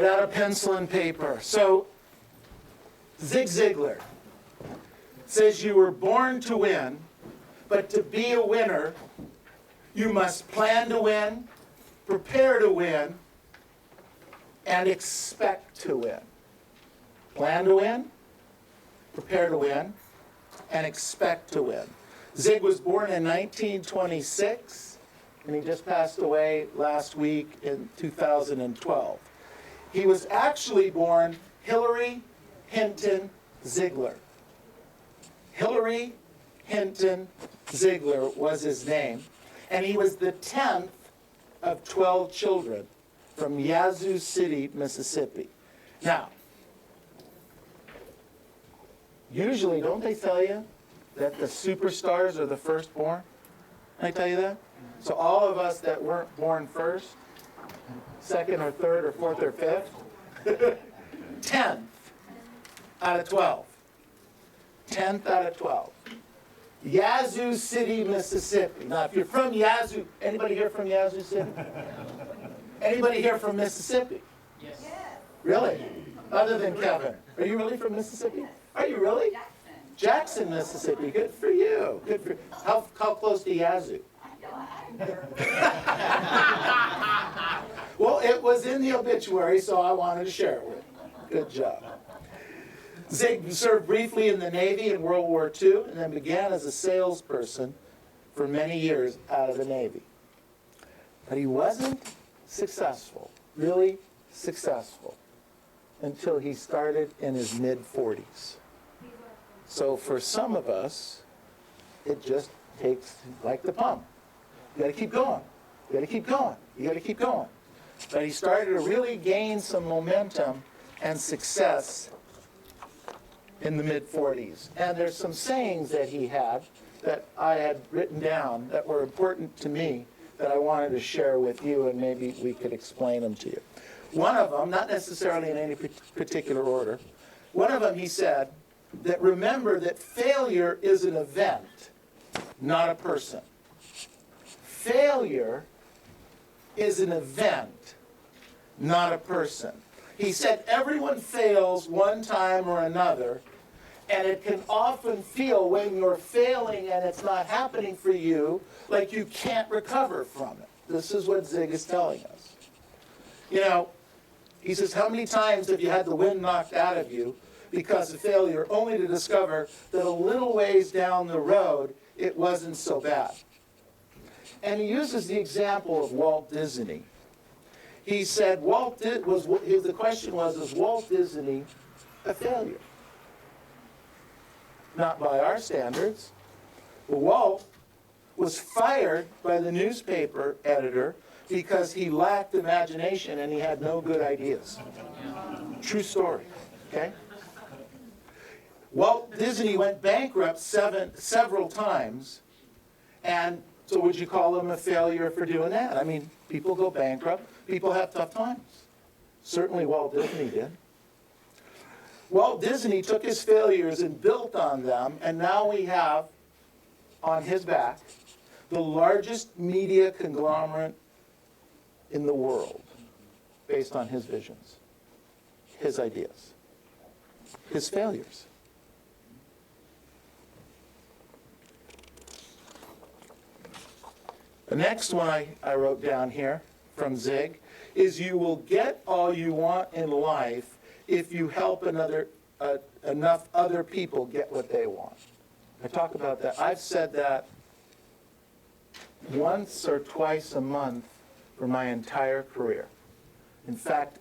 Get out a pencil and paper. So, Zig Ziglar says you were born to win, but to be a winner, you must plan to win, prepare to win, and expect to win. Plan to win, prepare to win, and expect to win. Zig was born in 1926, and he just passed away last week in 2012. He was actually born Hillary Hinton Ziegler. Hillary Hinton Ziegler was his name, and he was the 10th of 12 children from Yazoo City, Mississippi. Now, usually, don't they tell you that the superstars are the firstborn? Did I tell you that? So all of us that weren't born first, second or third or fourth or fifth, 10th out of 12. 10th out of 12. Yazoo City, Mississippi. Now, if you're from Yazoo, anybody here from Yazoo City? Anybody here from Mississippi? Yes. Really? Other than Kevin. Are you really from Mississippi? Are you really? Jackson, Mississippi. Good for you. Good for you. How close to Yazoo? Well, it was in the obituary, so I wanted to share it with you. Good job. Zig served briefly in the Navy in World War II and then began as a salesperson for many years out of the Navy. But he wasn't successful, really successful, until he started in his mid-40s. So for some of us, it just takes, like the pump. You got to keep going. You got to keep going. You got to keep going. But he started to really gain some momentum and success in the mid-40s. And there's some sayings that he had that I had written down that were important to me that I wanted to share with you, and maybe we could explain them to you. One of them, not necessarily in any particular order, one of them he said that remember that failure is an event, not a person. Failure is an event, not a person. He said everyone fails one time or another, and it can often feel when you're failing and it's not happening for you, like you can't recover from it. This is what Zig is telling us. You know, he says, how many times have you had the wind knocked out of you because of failure, only to discover that a little ways down the road, it wasn't so bad? And he uses the example of Walt Disney. He said, the question was, is Walt Disney a failure? Not by our standards. Walt was fired by the newspaper editor because he lacked imagination and he had no good ideas. True story, okay? Walt Disney went bankrupt several times, and so would you call him a failure for doing that? I mean, people go bankrupt. People have tough times. Certainly Walt Disney did. Walt Disney took his failures and built on them, and now we have on his back the largest media conglomerate in the world based on his visions, his ideas, his failures. The next one I wrote down here from Zig is you will get all you want in life if you help enough other people get what they want. I talk about that. I've said that once or twice a month for my entire career. In fact,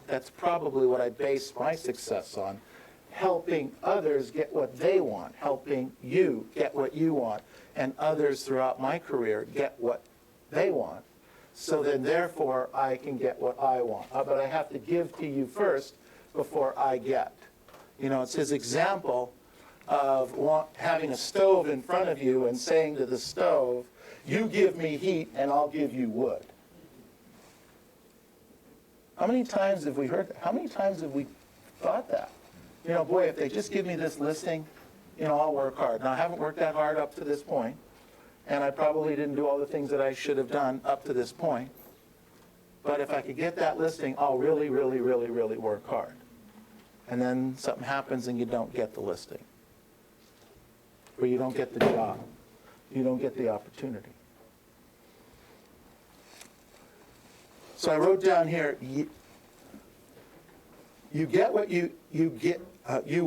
that's probably what I base my success on, helping others get what they want, helping you get what you want, and others throughout my career get what they want. So then, therefore, I can get what I want. But I have to give to you first before I get. You know, it's his example of having a stove in front of you and saying to the stove, you give me heat and I'll give you wood. How many times have we heard that? How many times have we thought that? You know, boy, if they just give me this listing, you know, I'll work hard. Now, I haven't worked that hard up to this point, and I probably didn't do all the things that I should have done up to this point. but if I could get that listing, I'll really, really, really, really work hard. And then something happens and you don't get the listing. Or you don't get the job. You don't get the opportunity. So I wrote down here, you get what you get, you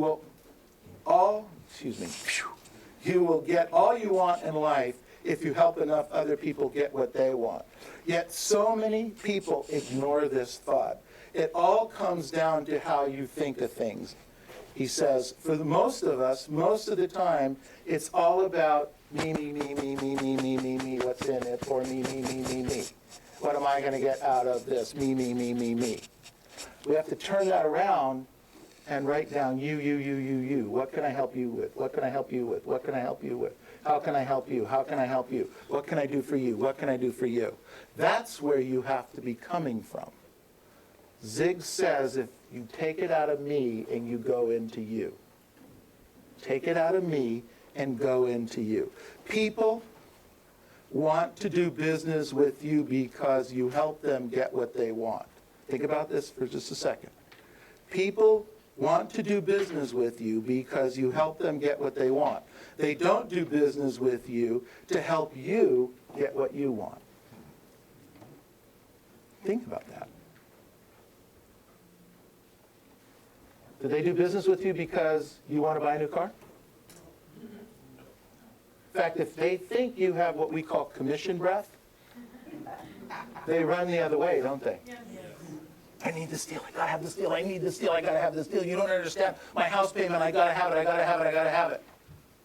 will get all you want in life if you help enough other people get what they want. Yet so many people ignore this thought. It all comes down to how you think of things. He says, for the most of us, most of the time, it's all about me, me, me, me, me, me, me, me, me, what's in it for me, me, me, me, me. What am I going to get out of this? Me, me, me, me, me. We have to turn that around and write down you, you, you, you, you. What can I help you with? What can I help you with? What can I help you with? How can I help you? How can I help you? What can I do for you? What can I do for you? That's where you have to be coming from. Zig says if you take it out of me and you go into you. Take it out of me and go into you. People want to do business with you because you help them get what they want. Think about this for just a second. People want to do business with you because you help them get what they want. They don't do business with you to help you get what you want. Think about that. Do they do business with you because you want to buy a new car? In fact, if they think you have what we call commission breath, they run the other way, don't they? Yes. I need this deal, I gotta have this deal, I need this deal, I gotta have this deal. You don't understand my house payment, I gotta have it, I gotta have it, I gotta have it.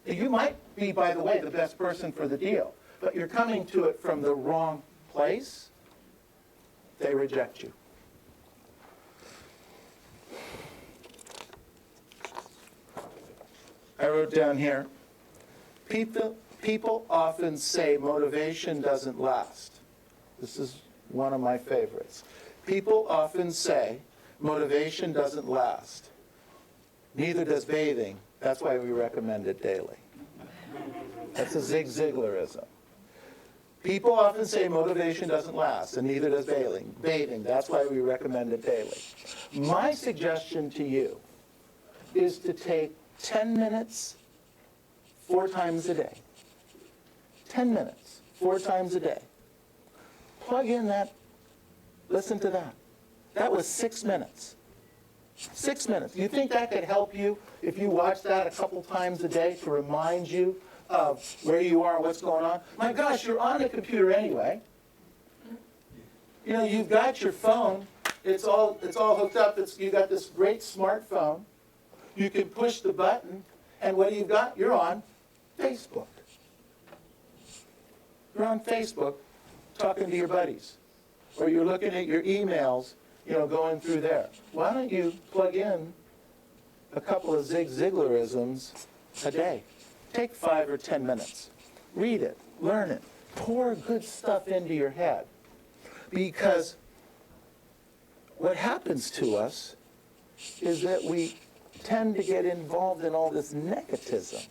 You might be, by the way, the best person for the deal, but you're coming to it from the wrong place. They reject you. I wrote down here, people often say motivation doesn't last. This is one of my favorites. People often say motivation doesn't last. Neither does bathing. That's why we recommend it daily. That's a Zig Ziglarism. People often say motivation doesn't last, and neither does bathing. That's why we recommend it daily. My suggestion to you is to take 10 minutes 4 times a day. 10 minutes 4 times a day. Plug in that, listen to that. That was 6 minutes. 6 minutes. You think that could help you if you watch that a couple times a day to remind you of where you are, what's going on? My gosh, you're on the computer anyway. You know, you've got your phone. It's all hooked up. You got this great smartphone. You can push the button, and what do you got? You're on Facebook. You're on Facebook talking to your buddies. Or you're looking at your emails, going through there. Why don't you plug in a couple of Zig Ziglarisms a day? Take 5 or 10 minutes. Read it, learn it, pour good stuff into your head. Because what happens to us is that we tend to get involved in all this negativism.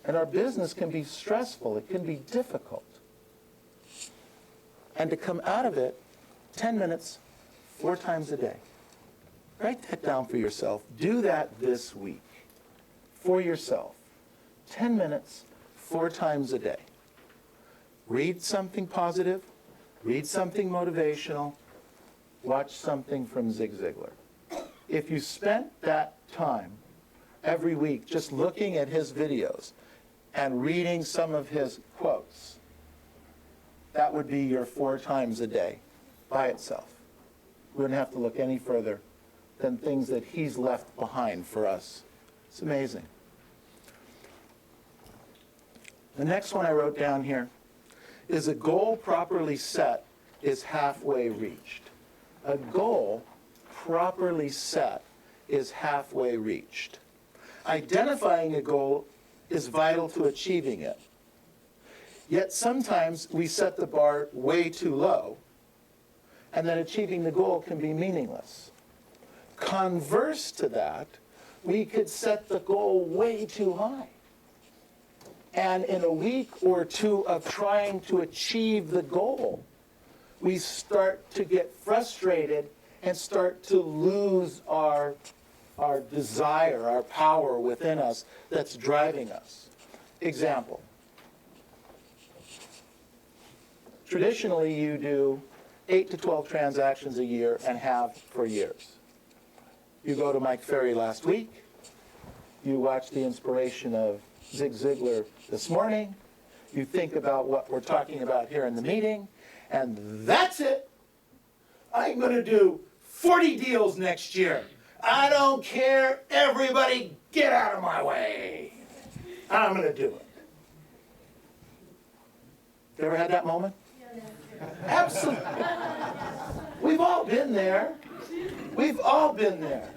And our business can be stressful, it can be difficult. And to come out of it, 10 minutes, 4 times a day. Write that down for yourself. Do that this week for yourself. 10 minutes, 4 times a day. Read something positive, read something motivational, watch something from Zig Ziglar. If you spent that time every week just looking at his videos and reading some of his quotes, that would be your 4 times a day by itself. We wouldn't have to look any further than things that he's left behind for us. It's amazing. The next one I wrote down here is a goal properly set is halfway reached. A goal properly set is halfway reached. Identifying a goal is vital to achieving it. Yet sometimes we set the bar way too low, and then achieving the goal can be meaningless. Converse to that, we could set the goal way too high. And in a week or 2 of trying to achieve the goal, we start to get frustrated and start to lose our desire, our power within us that's driving us. Example. Traditionally, you do 8 to 12 transactions a year and have for years. You go to Mike Ferry last week. You watch the inspiration of Zig Ziglar this morning. You think about what we're talking about here in the meeting. And that's it. I'm going to do 40 deals next year. I don't care. Everybody get out of my way. I'm going to do it. You ever had that moment? Absolutely. We've all been there. We've all been there.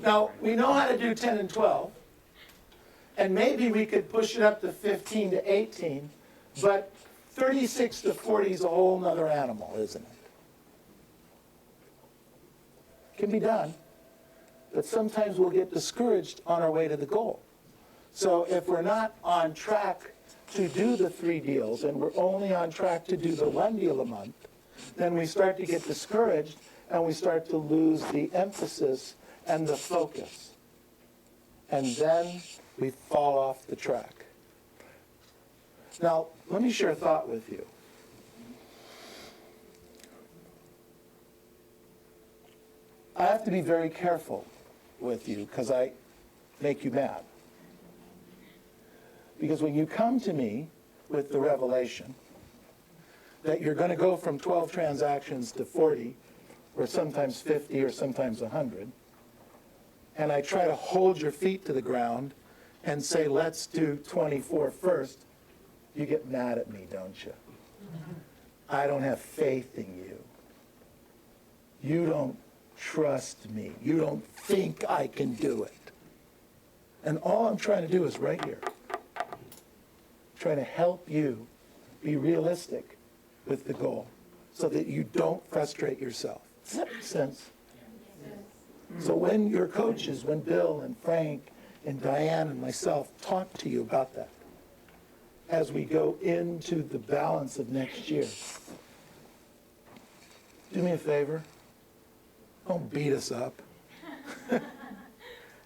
Now, we know how to do 10 and 12, and maybe we could push it up to 15 to 18, but 36 to 40 is a whole nother animal, isn't it? Can be done, but sometimes we'll get discouraged on our way to the goal. So if we're not on track to do the 3 deals and we're only on track to do the 1 deal a month, then we start to get discouraged and we start to lose the emphasis and the focus. And then we fall off the track. Now, let me share a thought with you. I have to be very careful with you because I make you mad. Because when you come to me with the revelation that you're going to go from 12 transactions to 40, or sometimes 50, or sometimes 100, and I try to hold your feet to the ground and say, let's do 24 first, you get mad at me, don't you? I don't have faith in you. You don't trust me. You don't think I can do it. And all I'm trying to do is right here. Trying to help you be realistic with the goal so that you don't frustrate yourself. Does that make sense? So when your coaches, when Bill and Frank and Diane and myself talk to you about that, as we go into the balance of next year, do me a favor. Don't beat us up.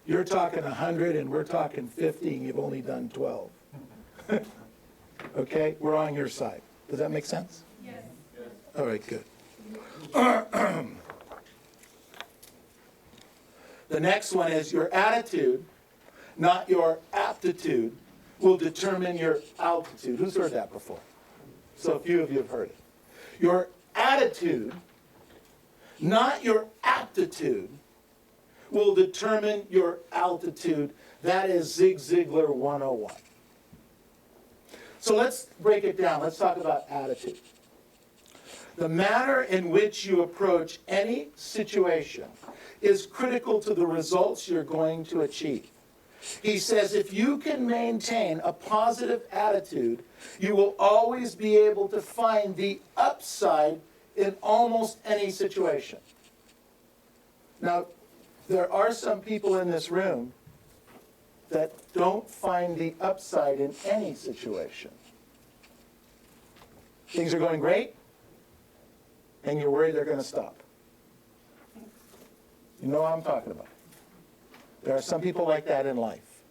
You're talking 100 and we're talking 50 and you've only done 12. Okay? We're on your side. Does that make sense? Yes. All right, good. The next one is your attitude, not your aptitude, will determine your altitude. Who's heard that before? So a few of you have heard it. Your attitude, not your aptitude, will determine your altitude. That is Zig Ziglar 101. So let's break it down. Let's talk about attitude. The manner in which you approach any situation is critical to the results you're going to achieve. He says if you can maintain a positive attitude, you will always be able to find the upside in almost any situation. Now, there are some people in this room that don't find the upside in any situation. Things are going great, and you're worried they're going to stop. You know what I'm talking about. There are some people like that in life.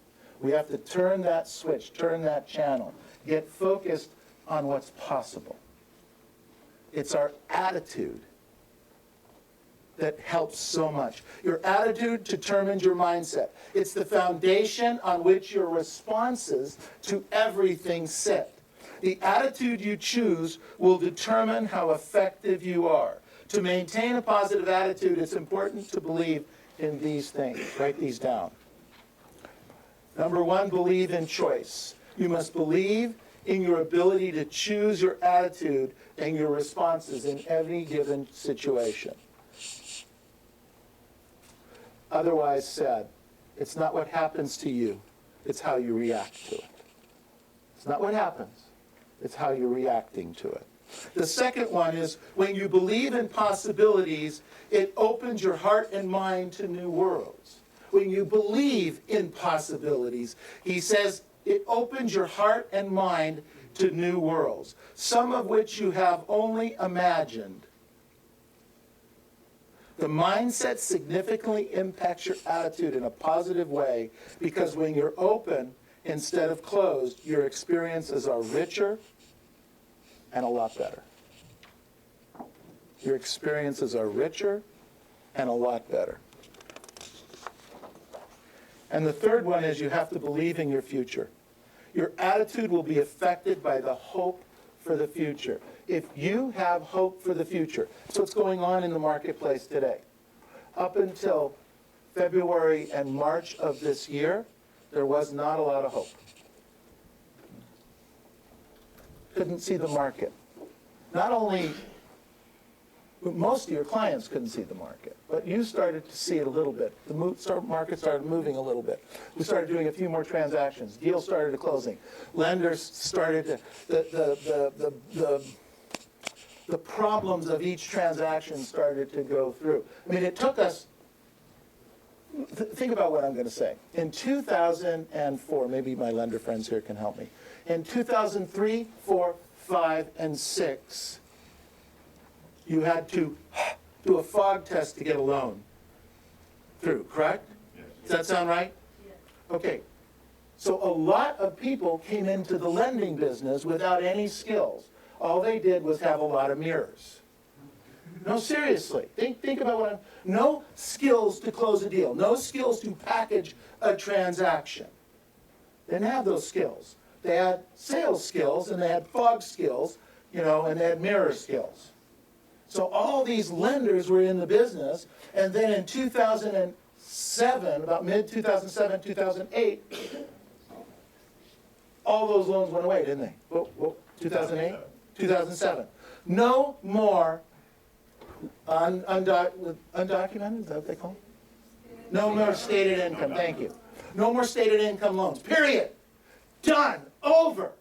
We have to turn that switch, turn that channel, get focused on what's possible. It's our attitude that helps so much. Your attitude determines your mindset. It's the foundation on which your responses to everything sit. The attitude you choose will determine how effective you are. To maintain a positive attitude, it's important to believe in these things. Write these down. Number 1, believe in choice. You must believe in your ability to choose your attitude and your responses in every given situation. Otherwise said, it's not what happens to you, it's how you react to it. It's not what happens, it's how you're reacting to it. The second one is when you believe in possibilities, it opens your heart and mind to new worlds. When you believe in possibilities, he says it opens your heart and mind to new worlds, some of which you have only imagined. The mindset significantly impacts your attitude in a positive way because when you're open instead of closed, your experiences are richer and a lot better. Your experiences are richer and a lot better. And the third one is you have to believe in your future. Your attitude will be affected by the hope for the future. If you have hope for the future, that's what's going on in the marketplace today. Up until February and March of this year, there was not a lot of hope. Couldn't see the market. Not only, most of your clients couldn't see the market, but you started to see it a little bit. The market started moving a little bit. We started doing a few more transactions. Deals started closing. Lenders started to, the problems of each transaction started to go through. I mean, it took us, think about what I'm going to say. In 2004, maybe my lender friends here can help me. In 2003, 4, 5, and 6, you had to do a fog test to get a loan through, correct? Yes. Does that sound right? Yes. Okay. So a lot of people came into the lending business without any skills. All they did was have a lot of mirrors. No, seriously. Think about what no skills to close a deal. No skills to package a transaction. They didn't have those skills. They had sales skills, and they had fog skills, and they had mirror skills. So all these lenders were in the business, and then in 2007, about mid-2007, 2008, all those loans went away, didn't they? 2008? 2007. No more undocumented, is that what they call it? No more stated income, thank you. No more stated income loans, period. Done, over.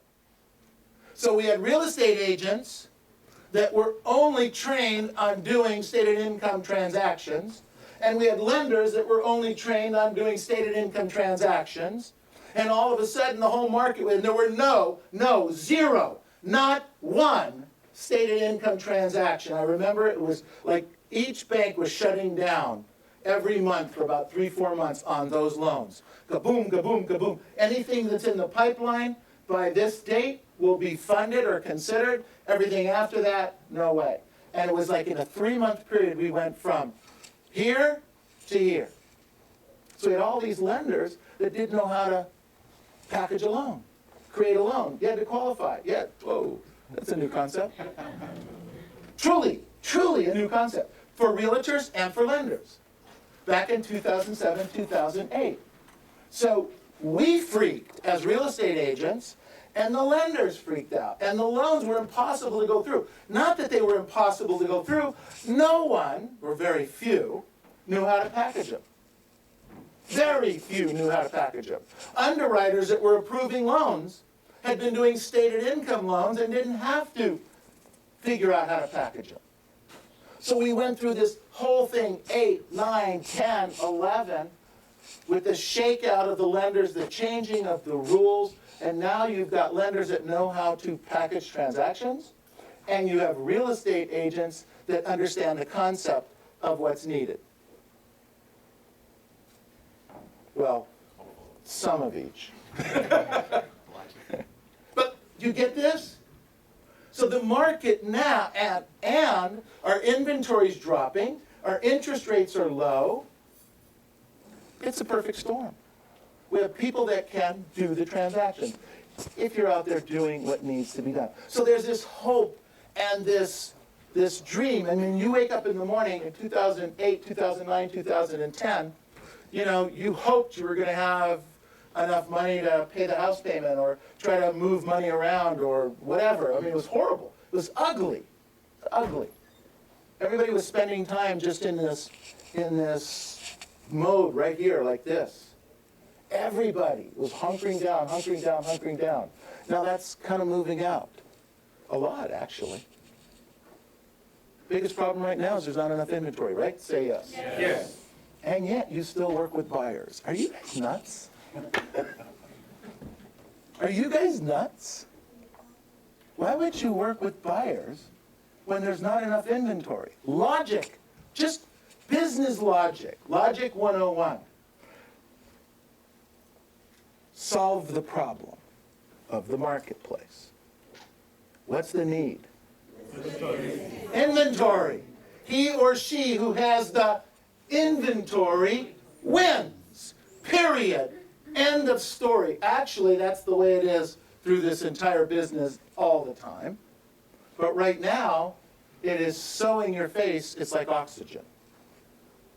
So we had real estate agents that were only trained on doing stated income transactions, and we had lenders that were only trained on doing stated income transactions, and all of a sudden the whole market, and there were zero, not one stated income transaction. I remember it was like each bank was shutting down every month for about 3-4 months on those loans. Kaboom, kaboom, kaboom. Anything that's in the pipeline by this date will be funded or considered. Everything after that, no way. And it was like in a 3-month period, we went from here to here. So we had all these lenders that didn't know how to package a loan, create a loan. You had to qualify. Yeah, whoa, that's a new concept. Truly a new concept for realtors and for lenders. Back in 2007, 2008. So we freaked as real estate agents, and the lenders freaked out. And the loans were impossible to go through. Not that they were impossible to go through. No one, or very few, knew how to package them. Very few knew how to package them. Underwriters that were approving loans had been doing stated income loans and didn't have to figure out how to package them. So we went through this whole thing, 8, 9, 10, 11, with the shakeout of the lenders, the changing of the rules, and now you've got lenders that know how to package transactions, and you have real estate agents that understand the concept of what's needed. Well, some of each. But you get this? So the market now, and our inventory's dropping, our interest rates are low. It's a perfect storm. We have people that can do the transaction if you're out there doing what needs to be done. So there's this hope and this dream. I mean, you wake up in the morning in 2008, 2009, 2010, you hoped you were going to have enough money to pay the house payment or try to move money around or whatever. I mean, it was horrible. It was ugly. Ugly. Everybody was spending time just in this mode right here like this. Everybody was hunkering down, hunkering down, hunkering down. Now that's kind of moving out. A lot, actually. Biggest problem right now is there's not enough inventory, right? Say yes. Yes. Yes. And yet you still work with buyers. Are you guys nuts? Are you guys nuts? Why would you work with buyers when there's not enough inventory? Logic, just business logic. Logic 101. Solve the problem of the marketplace. What's the need? Inventory. He or she who has the inventory wins. Period. End of story. Actually, that's the way it is through this entire business all the time. But right now, it is so in your face, it's like oxygen.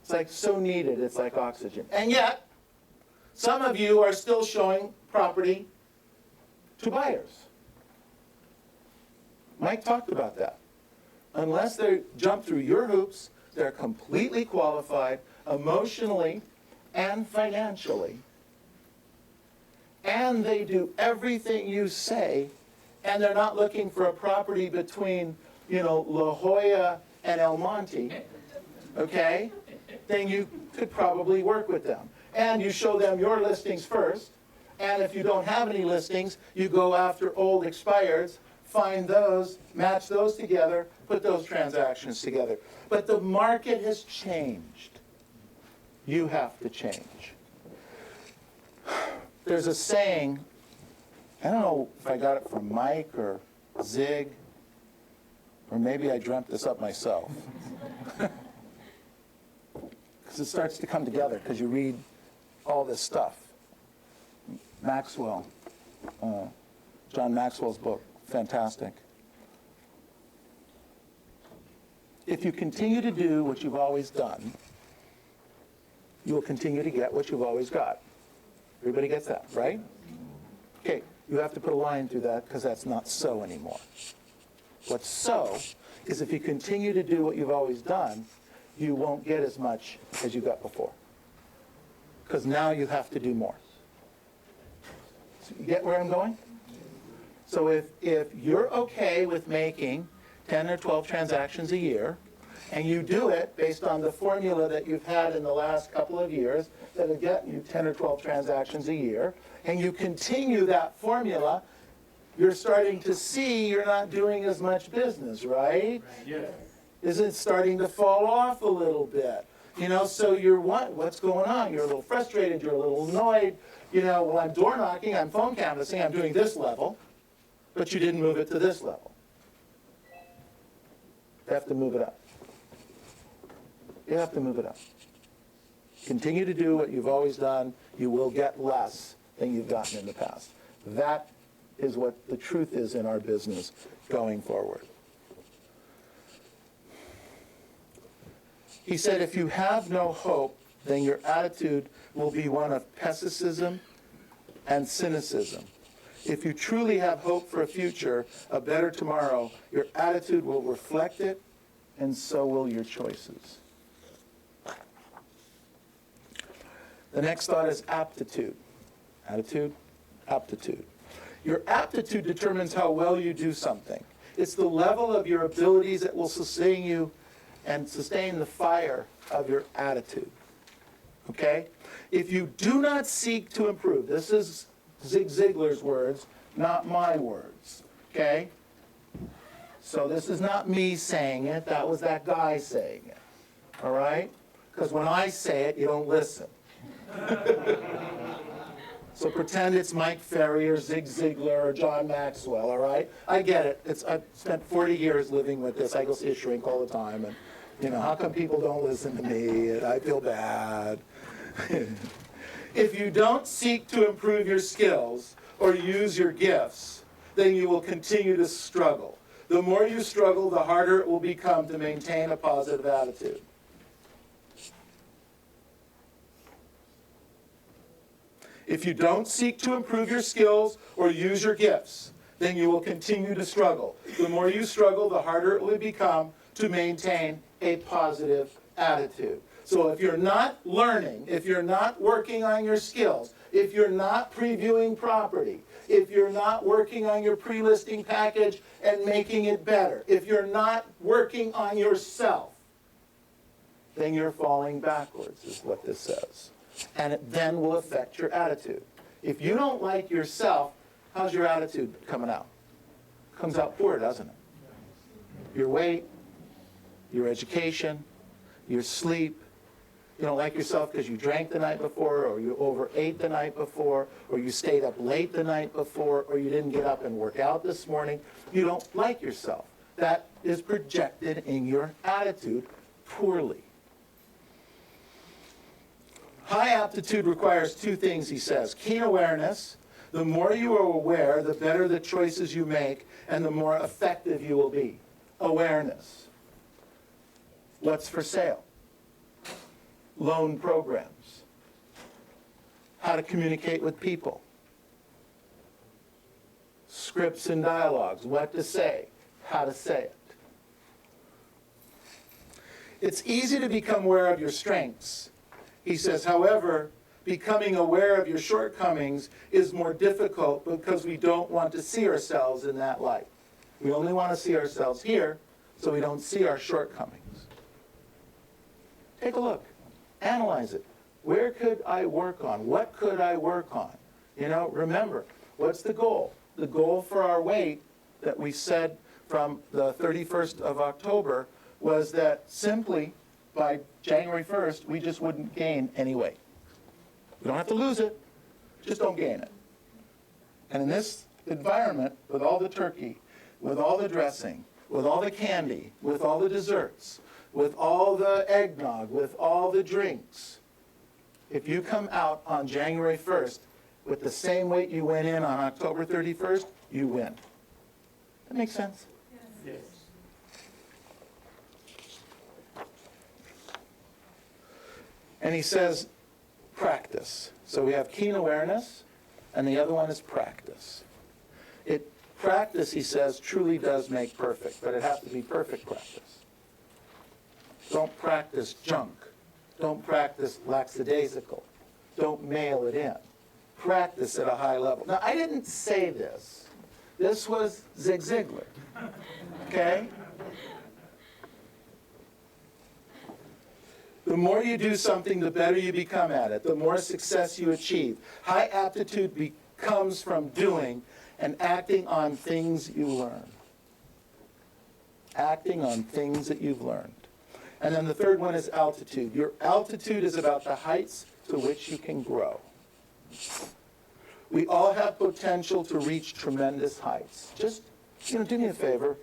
It's like so needed, it's like oxygen. And yet, some of you are still showing property to buyers. Mike talked about that. Unless they jump through your hoops, they're completely qualified emotionally and financially. And they do everything you say, and they're not looking for a property between, La Jolla and El Monte, okay? Then you could probably work with them. And you show them your listings first, and if you don't have any listings, you go after old expireds, find those, match those together, put those transactions together. But the market has changed. You have to change. There's a saying, I don't know if I got it from Mike or Zig, or maybe I dreamt this up myself. Because it starts to come together because you read all this stuff. Maxwell, John Maxwell's book, fantastic. If you continue to do what you've always done, you will continue to get what you've always got. Everybody gets that, right? Okay, you have to put a line through that because that's not so anymore. What's so is if you continue to do what you've always done, you won't get as much as you got before. Because now you have to do more. So you get where I'm going? So if you're okay with making 10 or 12 transactions a year, and you do it based on the formula that you've had in the last couple of years that'll get you 10 or 12 transactions a year, and you continue that formula, you're starting to see you're not doing as much business, right? Yes. Is it starting to fall off a little bit? So you're what's going on? You're a little frustrated, you're a little annoyed. Well, I'm door knocking, I'm phone canvassing, I'm doing this level, but you didn't move it to this level. You have to move it up. You have to move it up. Continue to do what you've always done. You will get less than you've gotten in the past. That is what the truth is in our business going forward. He said, if you have no hope, then your attitude will be one of pessimism and cynicism. If you truly have hope for a future, a better tomorrow, your attitude will reflect it, and so will your choices. The next thought is aptitude. Attitude, aptitude. Your aptitude determines how well you do something. It's the level of your abilities that will sustain you and sustain the fire of your attitude. Okay? If you do not seek to improve, this is Zig Ziglar's words, not my words. Okay? So this is not me saying it, that was that guy saying it. All right? Because when I say it, you don't listen. So pretend it's Mike Ferry or Zig Ziglar or John Maxwell, all right? I get it. I've spent 40 years living with this. I go see a shrink all the time, and how come people don't listen to me? And I feel bad. If you don't seek to improve your skills or use your gifts, then you will continue to struggle. The more you struggle, the harder it will become to maintain a positive attitude. If you don't seek to improve your skills or use your gifts, then you will continue to struggle. The more you struggle, the harder it will become to maintain a positive attitude. So if you're not learning, if you're not working on your skills, if you're not previewing property, if you're not working on your pre-listing package and making it better, if you're not working on yourself, then you're falling backwards, is what this says. And it then will affect your attitude. If you don't like yourself, how's your attitude coming out? comes out poor, doesn't it? Your weight, your education, your sleep. You don't like yourself because you drank the night before, or you overate the night before, or you stayed up late the night before, or you didn't get up and work out this morning. You don't like yourself. That is projected in your attitude poorly. High aptitude requires two things, he says. Keen awareness. The more you are aware, the better the choices you make, and the more effective you will be. Awareness. What's for sale? Loan programs. How to communicate with people. Scripts and dialogues. What to say. How to say it. It's easy to become aware of your strengths. He says, however, becoming aware of your shortcomings is more difficult because we don't want to see ourselves in that light. We only want to see ourselves here, so we don't see our shortcomings. Take a look. Analyze it. Where could I work on? What could I work on? You know, remember, what's the goal? The goal for our weight that we said from the 31st of October was that simply by January 1st, we just wouldn't gain any weight. We don't have to lose it, just don't gain it. And in this environment, with all the turkey, with all the dressing, with all the candy, with all the desserts, with all the eggnog, with all the drinks, if you come out on January 1st with the same weight you went in on October 31st, you win. That makes sense? Yes. And he says, practice. So we have keen awareness, and the other one is practice. Practice, he says, truly does make perfect, but it has to be perfect practice. Don't practice junk. Don't practice lackadaisical. Don't mail it in. Practice at a high level. Now, I didn't say this. This was Zig Ziglar. Okay? The more you do something, the better you become at it, the more success you achieve. High aptitude comes from doing and acting on things you learn. Acting on things that you've learned. And then the third one is altitude. Your altitude is about the heights to which you can grow. We all have potential to reach tremendous heights. Just, do me a favor.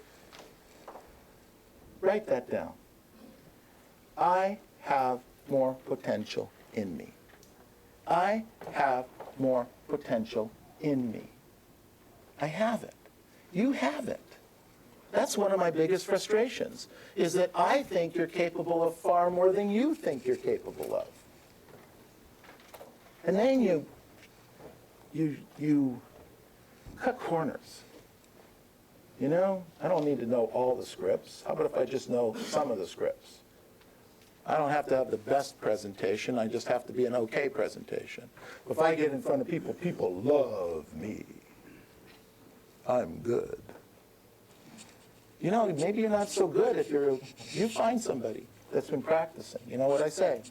Write that down. I have more potential in me. I have more potential in me. I have it. You have it. That's one of my biggest frustrations, is that I think you're capable of far more than you think you're capable of. And then you cut corners. I don't need to know all the scripts. How about if I just know some of the scripts? I don't have to have the best presentation. I just have to be an okay presentation. If I get in front of people, people love me. I'm good. Maybe you're not so good if you find somebody that's been practicing. You know what I say?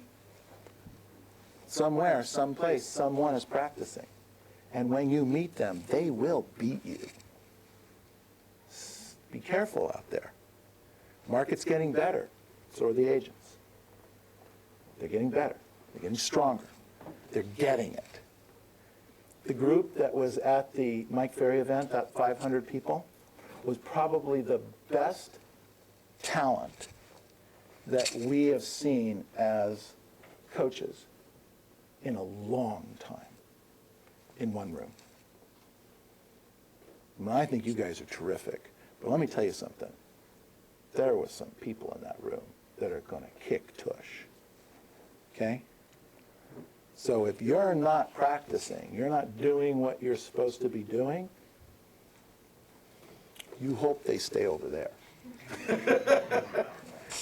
Somewhere, someplace, someone is practicing. And when you meet them, they will beat you. Be careful out there. Market's getting better. So are the agents. They're getting better. They're getting stronger. They're getting it. The group that was at the Mike Ferry event, that 500 people, was probably the best talent that we have seen as coaches in a long time in one room. I think you guys are terrific, but let me tell you something. There was some people in that room that are going to kick tush. Okay? So if you're not practicing, you're not doing what you're supposed to be doing, you hope they stay over there.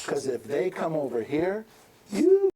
Because if they come over here, you